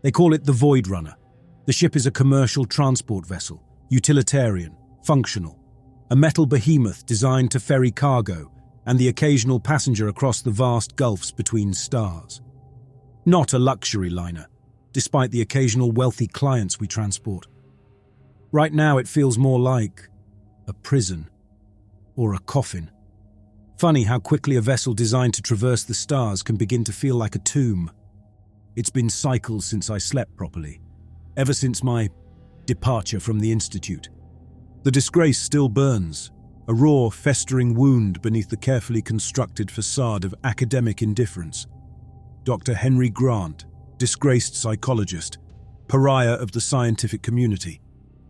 They call it the Void Runner. The ship is a commercial transport vessel, utilitarian, functional, a metal behemoth designed to ferry cargo and the occasional passenger across the vast gulfs between stars. Not a luxury liner, despite the occasional wealthy clients we transport. Right now it feels more like a prison or a coffin. Funny how quickly a vessel designed to traverse the stars can begin to feel like a tomb. It's been cycles since I slept properly, ever since my departure from the Institute. The disgrace still burns, a raw, festering wound beneath the carefully constructed facade of academic indifference. Dr. Henry Grant, disgraced psychologist, pariah of the scientific community.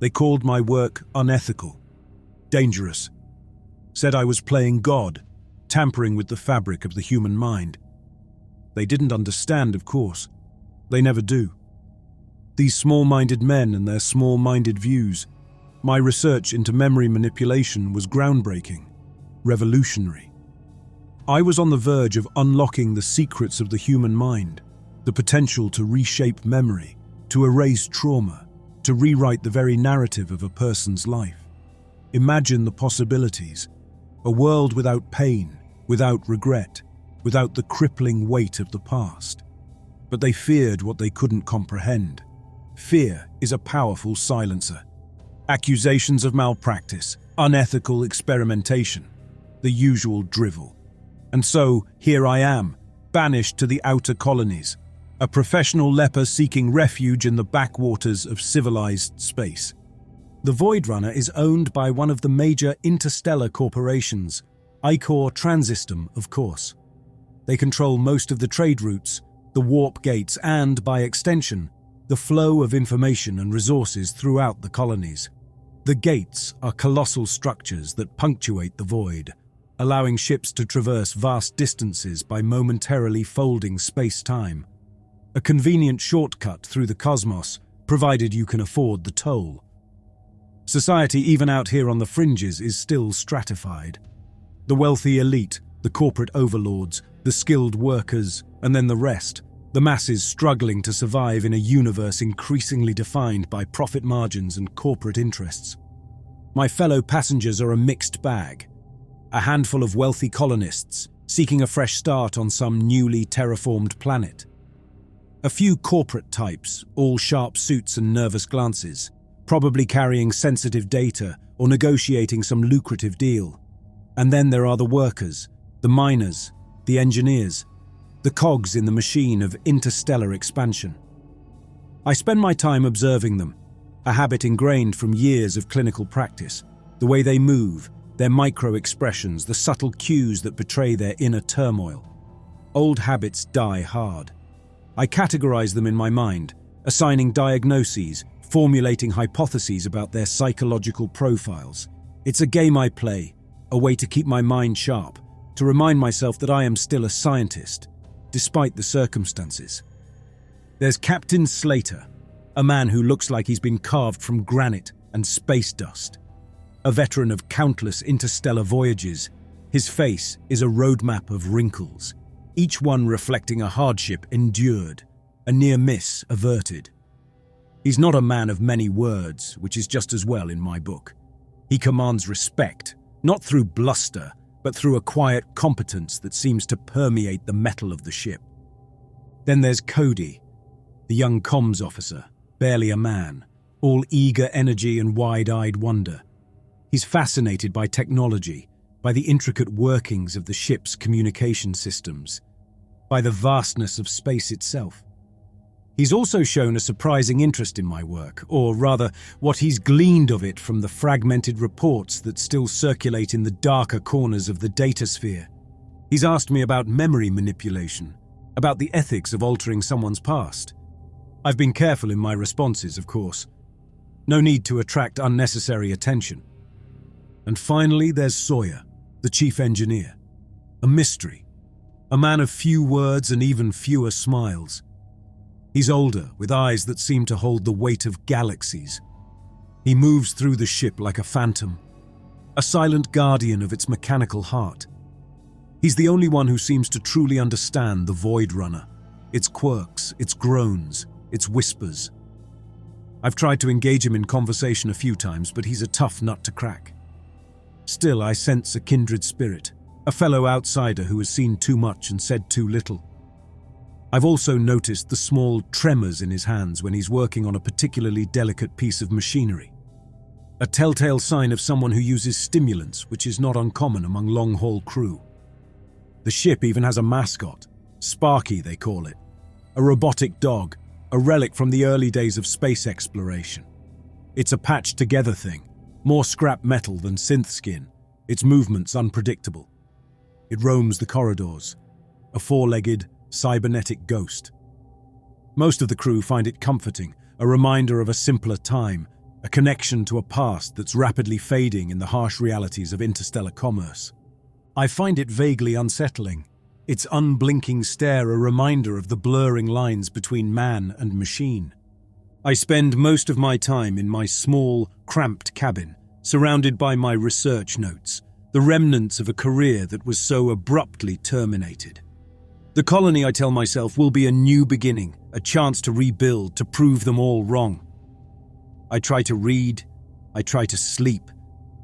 They called my work unethical, dangerous, said I was playing God, tampering with the fabric of the human mind. They didn't understand, of course. They never do. These small-minded men and their small-minded views. My research into memory manipulation was groundbreaking, revolutionary. I was on the verge of unlocking the secrets of the human mind, the potential to reshape memory, to erase trauma, to rewrite the very narrative of a person's life. Imagine the possibilities. A world without pain, without regret, without the crippling weight of the past. But they feared what they couldn't comprehend. Fear is a powerful silencer. Accusations of malpractice, unethical experimentation, the usual drivel. And so, here I am, banished to the outer colonies, a professional leper seeking refuge in the backwaters of civilized space. The Void Runner is owned by one of the major interstellar corporations, Icor Transystem, of course. They control most of the trade routes, the warp gates, and, by extension, the flow of information and resources throughout the colonies. The gates are colossal structures that punctuate the void, allowing ships to traverse vast distances by momentarily folding space-time. A convenient shortcut through the cosmos, provided you can afford the toll. Society, even out here on the fringes, is still stratified. The wealthy elite, the corporate overlords, the skilled workers, and then the rest, the masses struggling to survive in a universe increasingly defined by profit margins and corporate interests. My fellow passengers are a mixed bag. A handful of wealthy colonists seeking a fresh start on some newly terraformed planet. A few corporate types, all sharp suits and nervous glances, probably carrying sensitive data or negotiating some lucrative deal. And then there are the workers, the miners, the engineers, the cogs in the machine of interstellar expansion. I spend my time observing them, a habit ingrained from years of clinical practice, the way they move, their micro-expressions, the subtle cues that betray their inner turmoil. Old habits die hard. I categorize them in my mind, assigning diagnoses, formulating hypotheses about their psychological profiles. It's a game I play, a way to keep my mind sharp, to remind myself that I am still a scientist, despite the circumstances. There's Captain Slater, a man who looks like he's been carved from granite and space dust. A veteran of countless interstellar voyages, his face is a roadmap of wrinkles, each one reflecting a hardship endured, a near miss averted. He's not a man of many words, which is just as well in my book. He commands respect, not through bluster, but through a quiet competence that seems to permeate the metal of the ship. Then there's Cody, the young comms officer, barely a man, all eager energy and wide-eyed wonder. He's fascinated by technology, by the intricate workings of the ship's communication systems, by the vastness of space itself. He's also shown a surprising interest in my work, or rather, what he's gleaned of it from the fragmented reports that still circulate in the darker corners of the datasphere. He's asked me about memory manipulation, about the ethics of altering someone's past. I've been careful in my responses, of course. No need to attract unnecessary attention. And finally, there's Sawyer, the chief engineer. A mystery. A man of few words and even fewer smiles. He's older, with eyes that seem to hold the weight of galaxies. He moves through the ship like a phantom, a silent guardian of its mechanical heart. He's the only one who seems to truly understand the Void Runner, its quirks, its groans, it's whispers. I've tried to engage him in conversation a few times, but he's a tough nut to crack. Still, I sense a kindred spirit, a fellow outsider who has seen too much and said too little. I've also noticed the small tremors in his hands when he's working on a particularly delicate piece of machinery. A telltale sign of someone who uses stimulants, which is not uncommon among long-haul crew. The ship even has a mascot, Sparky they call it, a robotic dog, a relic from the early days of space exploration. It's a patched-together thing, more scrap metal than synth skin, its movements unpredictable. It roams the corridors, a four-legged, cybernetic ghost. Most of the crew find it comforting, a reminder of a simpler time, a connection to a past that's rapidly fading in the harsh realities of interstellar commerce. I find it vaguely unsettling, its unblinking stare a reminder of the blurring lines between man and machine. I spend most of my time in my small, cramped cabin, surrounded by my research notes, the remnants of a career that was so abruptly terminated. The colony, I tell myself, will be a new beginning, a chance to rebuild, to prove them all wrong. I try to read, I try to sleep,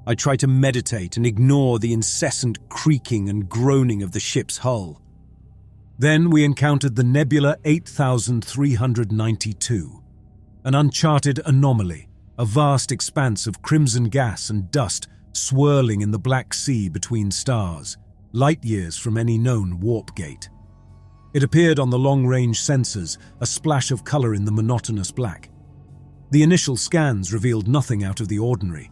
I try to meditate and ignore the incessant creaking and groaning of the ship's hull. Then we encountered the Nebula 8392, an uncharted anomaly, a vast expanse of crimson gas and dust swirling in the Black Sea between stars, light years from any known warp gate. It appeared on the long-range sensors, a splash of color in the monotonous black. The initial scans revealed nothing out of the ordinary.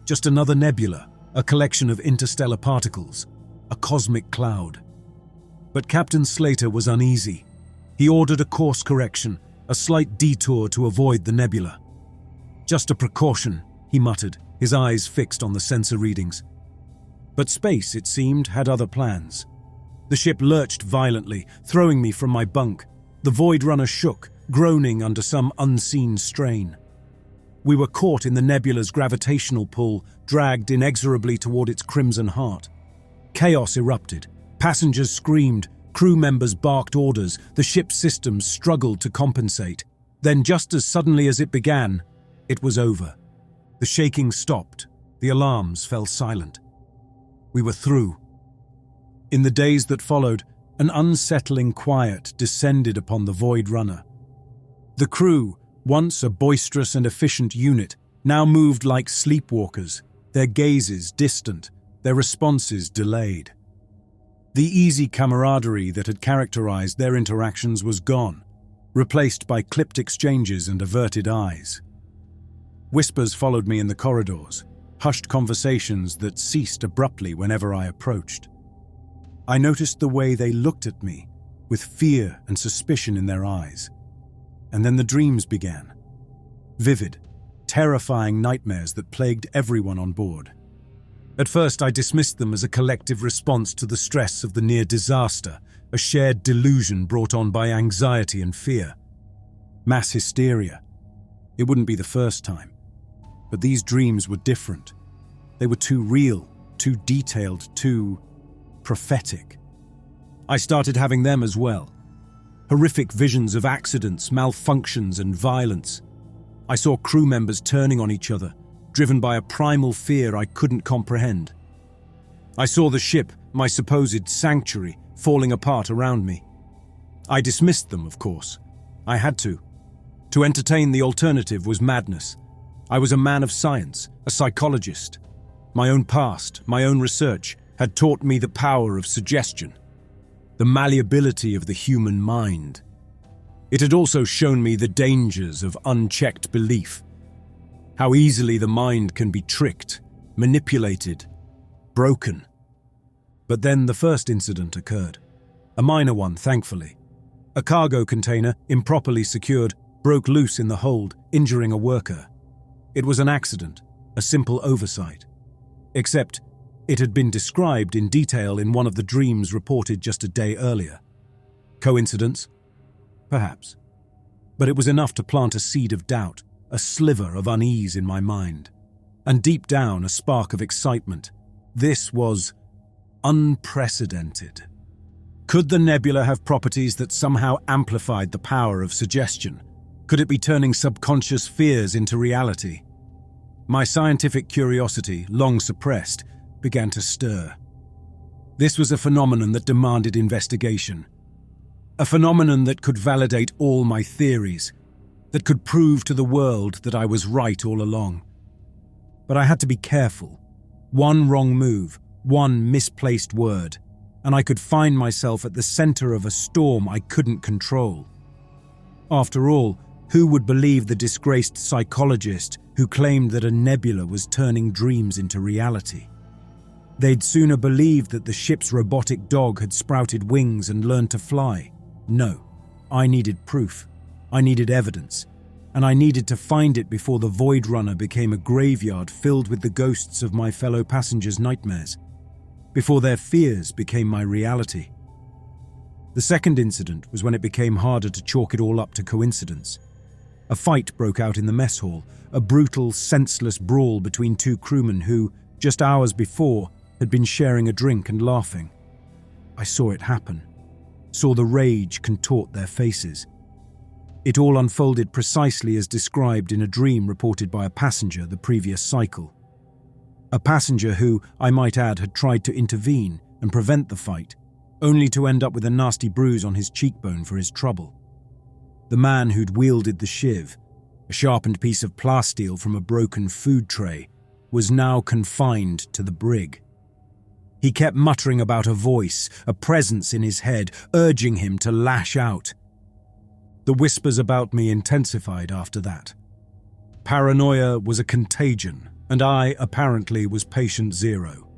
Just another nebula, a collection of interstellar particles, a cosmic cloud. But Captain Slater was uneasy. He ordered a course correction, a slight detour to avoid the nebula. "Just a precaution," he muttered, his eyes fixed on the sensor readings. But space, it seemed, had other plans. The ship lurched violently, throwing me from my bunk. The Void Runner shook, groaning under some unseen strain. We were caught in the nebula's gravitational pull, dragged inexorably toward its crimson heart. Chaos erupted. Passengers screamed, crew members barked orders, the ship's systems struggled to compensate. Then, just as suddenly as it began, it was over. The shaking stopped. The alarms fell silent. We were through. In the days that followed, an unsettling quiet descended upon the Void Runner. The crew, once a boisterous and efficient unit, now moved like sleepwalkers, their gazes distant, their responses delayed. The easy camaraderie that had characterized their interactions was gone, replaced by clipped exchanges and averted eyes. Whispers followed me in the corridors, hushed conversations that ceased abruptly whenever I approached. I noticed the way they looked at me, with fear and suspicion in their eyes. And then the dreams began. Vivid, terrifying nightmares that plagued everyone on board. At first I dismissed them as a collective response to the stress of the near disaster, a shared delusion brought on by anxiety and fear. Mass hysteria. It wouldn't be the first time. But these dreams were different. They were too real, too detailed, too prophetic. I started having them as well. Horrific visions of accidents, malfunctions, and violence. I saw crew members turning on each other, driven by a primal fear I couldn't comprehend. I saw the ship, my supposed sanctuary, falling apart around me. I dismissed them, of course. I had to. To entertain the alternative was madness. I was a man of science, a psychologist. My own past, my own research, had taught me the power of suggestion, the malleability of the human mind. It had also shown me the dangers of unchecked belief, how easily the mind can be tricked, manipulated, broken. But then the first incident occurred. A minor one, thankfully. A cargo container, improperly secured, broke loose in the hold, injuring a worker. It was an accident, a simple oversight. Except, it had been described in detail in one of the dreams reported just a day earlier. Coincidence? Perhaps. But it was enough to plant a seed of doubt, a sliver of unease in my mind. And deep down, a spark of excitement. This was unprecedented. Could the nebula have properties that somehow amplified the power of suggestion? Could it be turning subconscious fears into reality? My scientific curiosity, long suppressed, began to stir. This was a phenomenon that demanded investigation. A phenomenon that could validate all my theories, that could prove to the world that I was right all along. But I had to be careful. One wrong move, one misplaced word, and I could find myself at the center of a storm I couldn't control. After all, who would believe the disgraced psychologist who claimed that a nebula was turning dreams into reality? They'd sooner believe that the ship's robotic dog had sprouted wings and learned to fly. No, I needed proof. I needed evidence. And I needed to find it before the Void Runner became a graveyard filled with the ghosts of my fellow passengers' nightmares. Before their fears became my reality. The second incident was when it became harder to chalk it all up to coincidence. A fight broke out in the mess hall, a brutal, senseless brawl between two crewmen who, just hours before, had been sharing a drink and laughing. I saw it happen, saw the rage contort their faces. It all unfolded precisely as described in a dream reported by a passenger the previous cycle. A passenger who, I might add, had tried to intervene and prevent the fight, only to end up with a nasty bruise on his cheekbone for his trouble. The man who'd wielded the shiv, a sharpened piece of plasteel from a broken food tray, was now confined to the brig. He kept muttering about a voice, a presence in his head, urging him to lash out. The whispers about me intensified after that. Paranoia was a contagion, and I, apparently, was patient zero.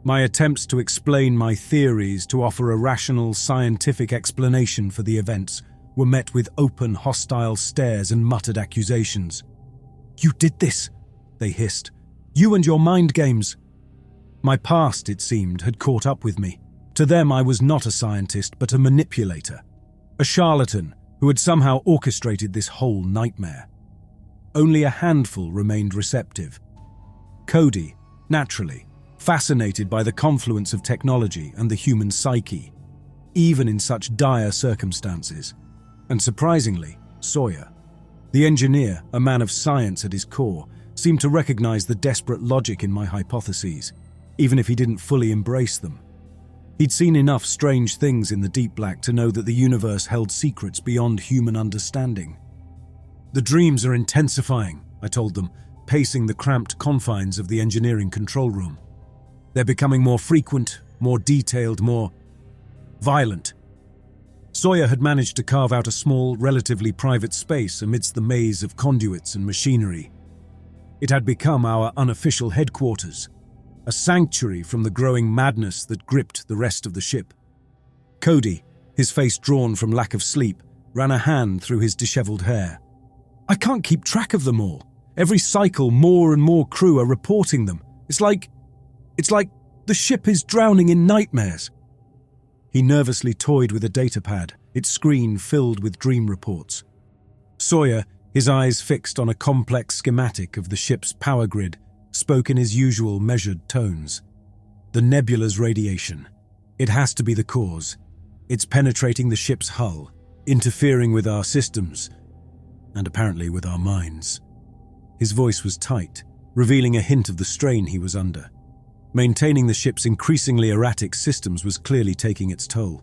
My attempts to explain my theories, to offer a rational, scientific explanation for the events, were met with open, hostile stares and muttered accusations. "You did this," they hissed. "You and your mind games." My past, it seemed, had caught up with me. To them, I was not a scientist, but a manipulator. A charlatan who had somehow orchestrated this whole nightmare. Only a handful remained receptive. Cody, naturally, fascinated by the confluence of technology and the human psyche, even in such dire circumstances. And surprisingly, Sawyer, the engineer, a man of science at his core, seemed to recognize the desperate logic in my hypotheses, even if he didn't fully embrace them. He'd seen enough strange things in the Deep Black to know that the universe held secrets beyond human understanding. "The dreams are intensifying," I told them, pacing the cramped confines of the engineering control room. "They're becoming more frequent, more detailed, more violent." Sawyer had managed to carve out a small, relatively private space amidst the maze of conduits and machinery. It had become our unofficial headquarters, a sanctuary from the growing madness that gripped the rest of the ship. Cody, his face drawn from lack of sleep, ran a hand through his disheveled hair. "I can't keep track of them all. Every cycle, more and more crew are reporting them. It's like the ship is drowning in nightmares." He nervously toyed with a datapad, its screen filled with dream reports. Sawyer, his eyes fixed on a complex schematic of the ship's power grid, spoke in his usual measured tones. "The nebula's radiation. It has to be the cause. It's penetrating the ship's hull, interfering with our systems, and apparently with our minds." His voice was tight, revealing a hint of the strain he was under. Maintaining the ship's increasingly erratic systems was clearly taking its toll.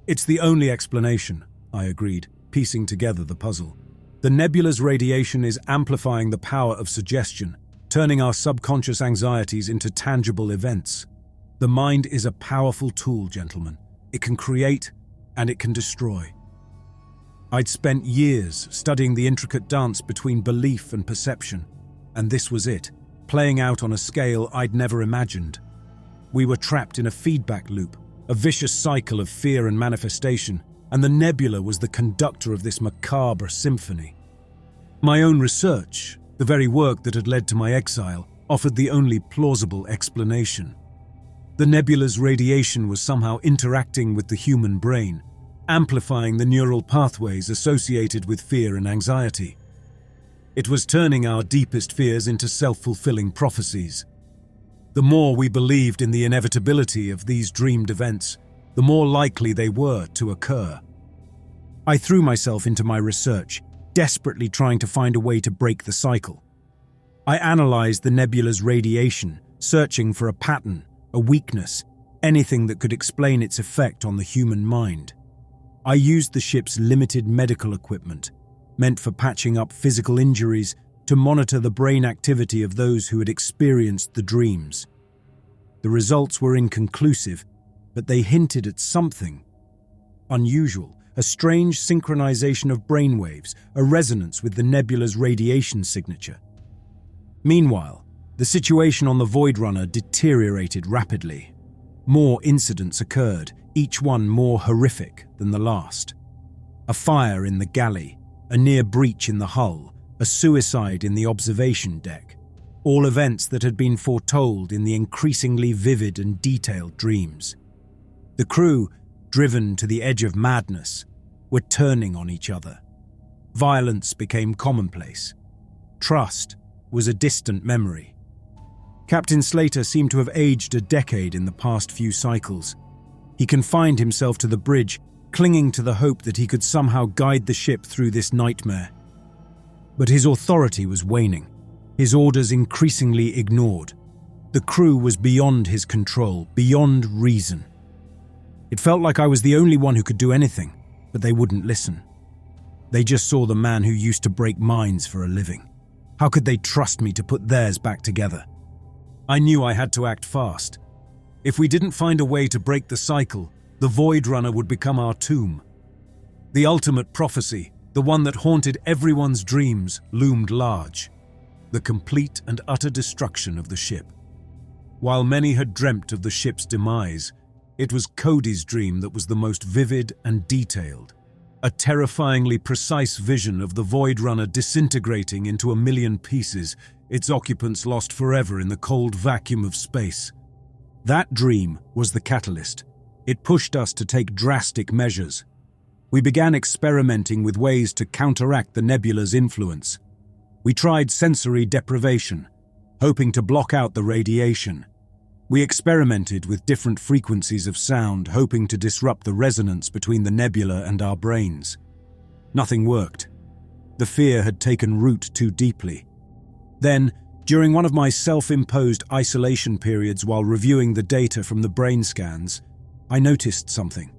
"It's the only explanation," I agreed, piecing together the puzzle. "The nebula's radiation is amplifying the power of suggestion, turning our subconscious anxieties into tangible events. The mind is a powerful tool, gentlemen. It can create and it can destroy." I'd spent years studying the intricate dance between belief and perception, and this was it, playing out on a scale I'd never imagined. We were trapped in a feedback loop, a vicious cycle of fear and manifestation, and the nebula was the conductor of this macabre symphony. My own research, the very work that had led to my exile, offered the only plausible explanation. The nebula's radiation was somehow interacting with the human brain, amplifying the neural pathways associated with fear and anxiety. It was turning our deepest fears into self-fulfilling prophecies. The more we believed in the inevitability of these dreamed events, the more likely they were to occur. I threw myself into my research, desperately trying to find a way to break the cycle. I analyzed the nebula's radiation, searching for a pattern, a weakness, anything that could explain its effect on the human mind. I used the ship's limited medical equipment, meant for patching up physical injuries, to monitor the brain activity of those who had experienced the dreams. The results were inconclusive, but they hinted at something unusual, a strange synchronization of brainwaves, a resonance with the nebula's radiation signature. Meanwhile, the situation on the Void Runner deteriorated rapidly. More incidents occurred, each one more horrific than the last. A fire in the galley, a near breach in the hull, a suicide in the observation deck, all events that had been foretold in the increasingly vivid and detailed dreams. The crew, driven to the edge of madness, were turning on each other. Violence became commonplace. Trust was a distant memory. Captain Slater seemed to have aged a decade in the past few cycles. He confined himself to the bridge, clinging to the hope that he could somehow guide the ship through this nightmare. But his authority was waning, his orders increasingly ignored. The crew was beyond his control, beyond reason. It felt like I was the only one who could do anything, but they wouldn't listen. They just saw the man who used to break minds for a living. How could they trust me to put theirs back together? I knew I had to act fast. If we didn't find a way to break the cycle, the Void Runner would become our tomb. The ultimate prophecy, the one that haunted everyone's dreams, loomed large. The complete and utter destruction of the ship. While many had dreamt of the ship's demise, it was Cody's dream that was the most vivid and detailed. A terrifyingly precise vision of the Void Runner disintegrating into a million pieces, its occupants lost forever in the cold vacuum of space. That dream was the catalyst. It pushed us to take drastic measures. We began experimenting with ways to counteract the nebula's influence. We tried sensory deprivation, hoping to block out the radiation. We experimented with different frequencies of sound, hoping to disrupt the resonance between the nebula and our brains. Nothing worked. The fear had taken root too deeply. Then, during one of my self-imposed isolation periods while reviewing the data from the brain scans, I noticed something.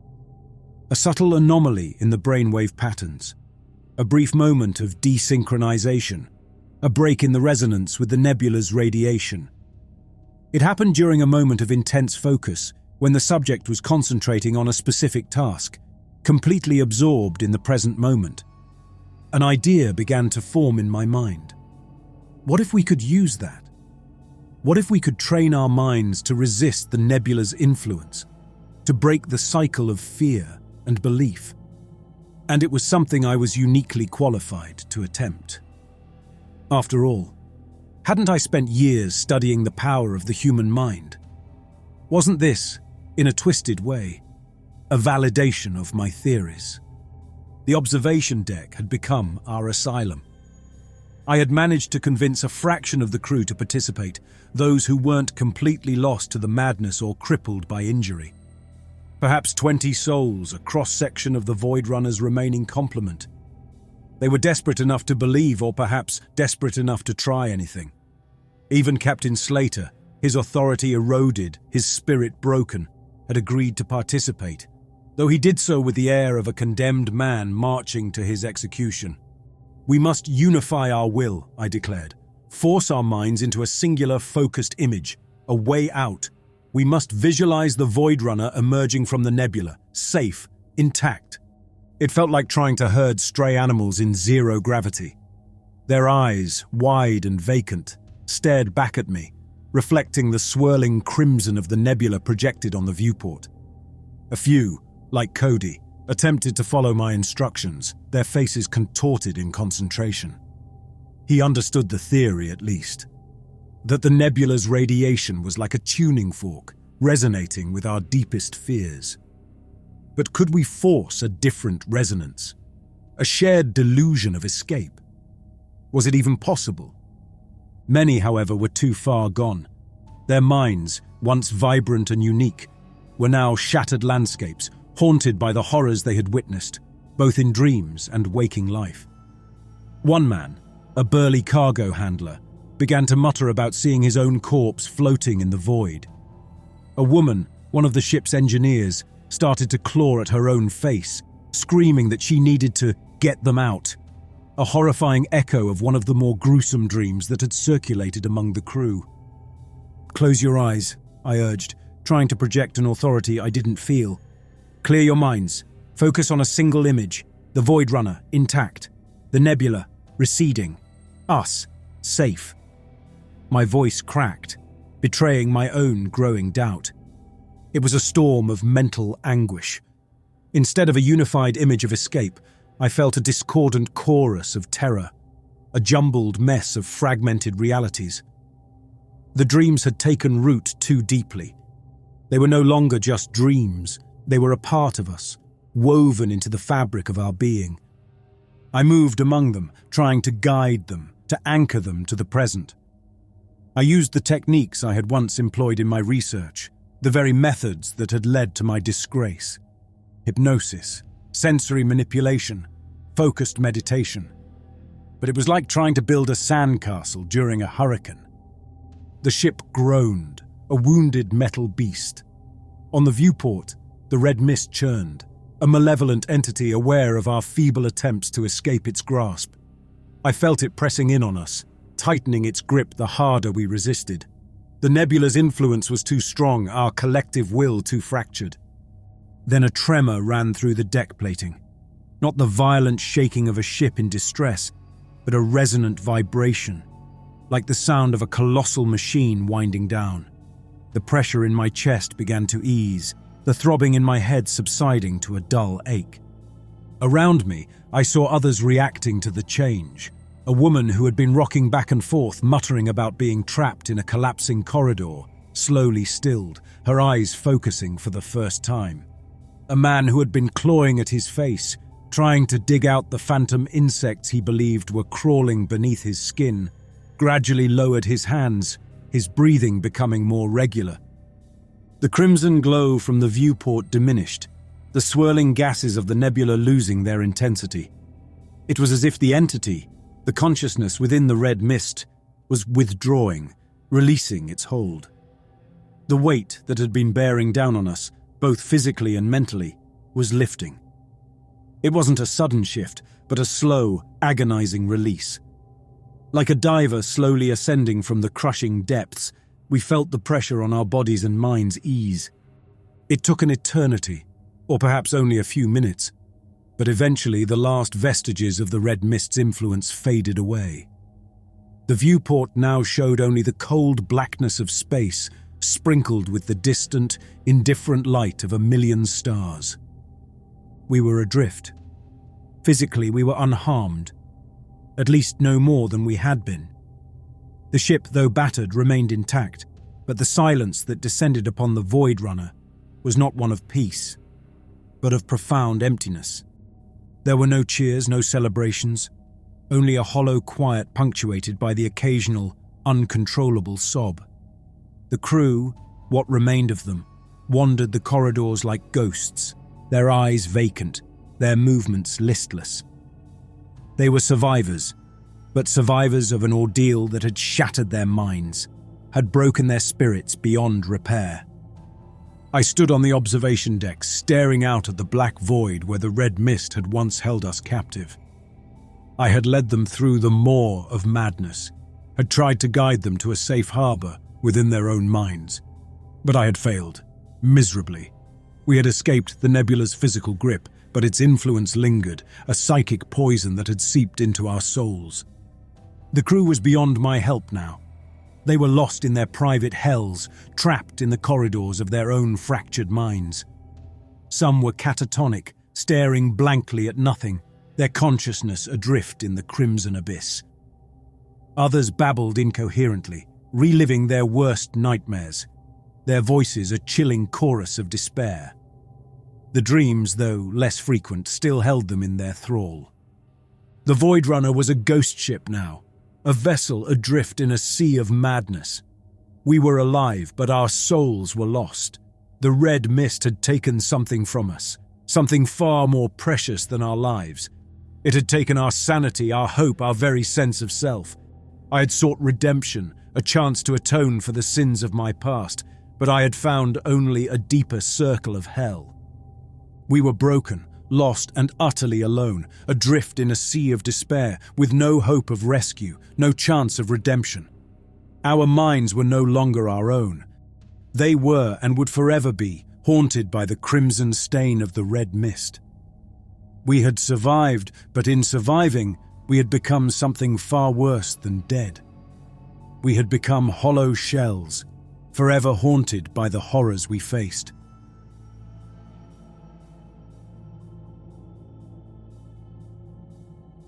A subtle anomaly in the brainwave patterns. A brief moment of desynchronization. A break in the resonance with the nebula's radiation. It happened during a moment of intense focus, when the subject was concentrating on a specific task, completely absorbed in the present moment. An idea began to form in my mind. What if we could use that? What if we could train our minds to resist the nebula's influence, to break the cycle of fear and belief? And it was something I was uniquely qualified to attempt. After all, hadn't I spent years studying the power of the human mind? Wasn't this, in a twisted way, a validation of my theories? The observation deck had become our asylum. I had managed to convince a fraction of the crew to participate, those who weren't completely lost to the madness or crippled by injury. Perhaps 20 souls, a cross-section of the Void Runner's remaining complement. They were desperate enough to believe, or perhaps desperate enough to try anything. Even Captain Slater, his authority eroded, his spirit broken, had agreed to participate, though he did so with the air of a condemned man marching to his execution. We must unify our will, I declared, force our minds into a singular focused image, a way out. We must visualize the Void Runner emerging from the nebula, safe, intact. It felt like trying to herd stray animals in zero gravity. Their eyes, wide and vacant, stared back at me, reflecting the swirling crimson of the nebula projected on the viewport. A few, like Cody, attempted to follow my instructions, their faces contorted in concentration. He understood the theory, at least, that the nebula's radiation was like a tuning fork, resonating with our deepest fears. But could we force a different resonance? A shared delusion of escape? Was it even possible? Many, however, were too far gone. Their minds, once vibrant and unique, were now shattered landscapes, haunted by the horrors they had witnessed, both in dreams and waking life. One man, a burly cargo handler, began to mutter about seeing his own corpse floating in the void. A woman, one of the ship's engineers, started to claw at her own face, screaming that she needed to get them out, a horrifying echo of one of the more gruesome dreams that had circulated among the crew. "Close your eyes," I urged, trying to project an authority I didn't feel. "Clear your minds. Focus on a single image, the Void Runner, intact, the nebula, receding, us, safe." My voice cracked, betraying my own growing doubt. It was a storm of mental anguish. Instead of a unified image of escape, I felt a discordant chorus of terror, a jumbled mess of fragmented realities. The dreams had taken root too deeply. They were no longer just dreams, they were a part of us, woven into the fabric of our being. I moved among them, trying to guide them, to anchor them to the present. I used the techniques I had once employed in my research, the very methods that had led to my disgrace. Hypnosis, sensory manipulation, focused meditation. But it was like trying to build a sandcastle during a hurricane. The ship groaned, a wounded metal beast. On the viewport, the red mist churned, a malevolent entity aware of our feeble attempts to escape its grasp. I felt it pressing in on us, tightening its grip the harder we resisted. The nebula's influence was too strong, our collective will too fractured. Then a tremor ran through the deck plating. Not the violent shaking of a ship in distress, but a resonant vibration, like the sound of a colossal machine winding down. The pressure in my chest began to ease, the throbbing in my head subsiding to a dull ache. Around me, I saw others reacting to the change. A woman who had been rocking back and forth, muttering about being trapped in a collapsing corridor, slowly stilled, her eyes focusing for the first time. A man who had been clawing at his face, trying to dig out the phantom insects he believed were crawling beneath his skin, gradually lowered his hands, his breathing becoming more regular. The crimson glow from the viewport diminished, the swirling gases of the nebula losing their intensity. It was as if the entity, the consciousness within the red mist, was withdrawing, releasing its hold. The weight that had been bearing down on us, both physically and mentally, was lifting. It wasn't a sudden shift, but a slow, agonizing release. Like a diver slowly ascending from the crushing depths, we felt the pressure on our bodies and minds ease. It took an eternity, or perhaps only a few minutes, but eventually the last vestiges of the red mist's influence faded away. The viewport now showed only the cold blackness of space, sprinkled with the distant, indifferent light of a million stars. We were adrift. Physically, we were unharmed, at least no more than we had been. The ship, though battered, remained intact, but the silence that descended upon the Void Runner was not one of peace, but of profound emptiness. There were no cheers, no celebrations, only a hollow quiet punctuated by the occasional, uncontrollable sob. The crew, what remained of them, wandered the corridors like ghosts, their eyes vacant, their movements listless. They were survivors, but survivors of an ordeal that had shattered their minds, had broken their spirits beyond repair. I stood on the observation deck, staring out at the black void where the red mist had once held us captive. I had led them through the maw of madness, had tried to guide them to a safe harbor within their own minds. But I had failed, miserably. We had escaped the nebula's physical grip, but its influence lingered, a psychic poison that had seeped into our souls. The crew was beyond my help now. They were lost in their private hells, trapped in the corridors of their own fractured minds. Some were catatonic, staring blankly at nothing, their consciousness adrift in the crimson abyss. Others babbled incoherently, reliving their worst nightmares, their voices a chilling chorus of despair. The dreams, though less frequent, still held them in their thrall. The Void Runner was a ghost ship now, a vessel adrift in a sea of madness. We were alive, but our souls were lost. The red mist had taken something from us, something far more precious than our lives. It had taken our sanity, our hope, our very sense of self. I had sought redemption, a chance to atone for the sins of my past, but I had found only a deeper circle of hell. We were broken, lost and utterly alone, adrift in a sea of despair, with no hope of rescue, no chance of redemption. Our minds were no longer our own. They were and would forever be haunted by the crimson stain of the red mist. We had survived, but in surviving, we had become something far worse than dead. We had become hollow shells, forever haunted by the horrors we faced.